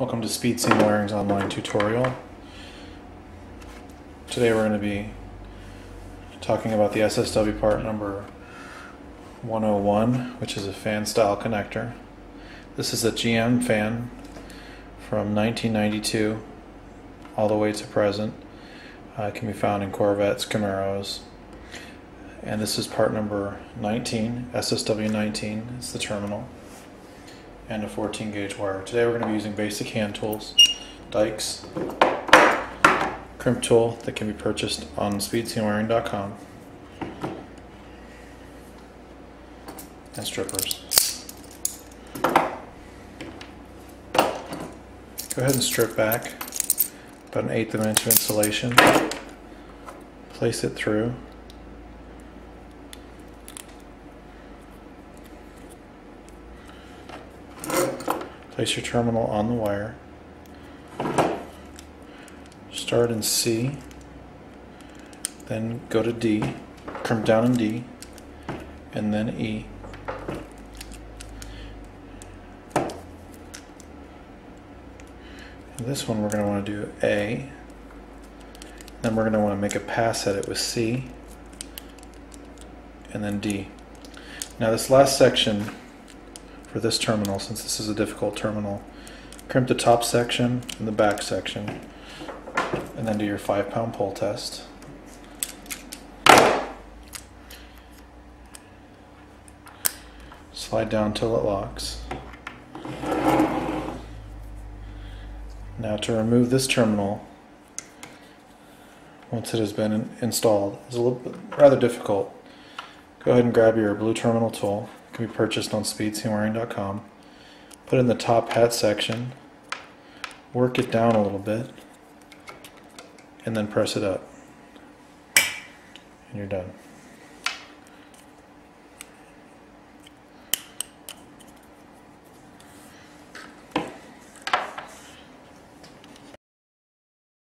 Welcome to Speed-Seen Wiring's online tutorial. Today we're going to be talking about the SSW part number 101, which is a fan style connector. This is a GM fan from 1992 all the way to present. It can be found in Corvettes, Camaros. And this is part number 19, SSW 19 is the terminal, and a 14 gauge wire. Today we're going to be using basic hand tools, dikes, crimp tool that can be purchased on speedseenwiring.com, and strippers. Go ahead and strip back about 1/8 of an inch of insulation. Place it through. Place your terminal on the wire. Start in C, then go to D, crimp down in D, and then E. And this one we're going to want to do A, then we're going to want to make a pass at it with C, and then D. Now this last section for this terminal, since this is a difficult terminal, crimp the top section and the back section, and then do your 5-pound pull test. Slide down till it locks. Now to remove this terminal, once it has been installed, it's a little bit rather difficult. Go ahead and grab your blue terminal tool. It can be purchased on speedseenwiring.com. Put it in the top hat section, work it down a little bit, and then press it up. And you're done.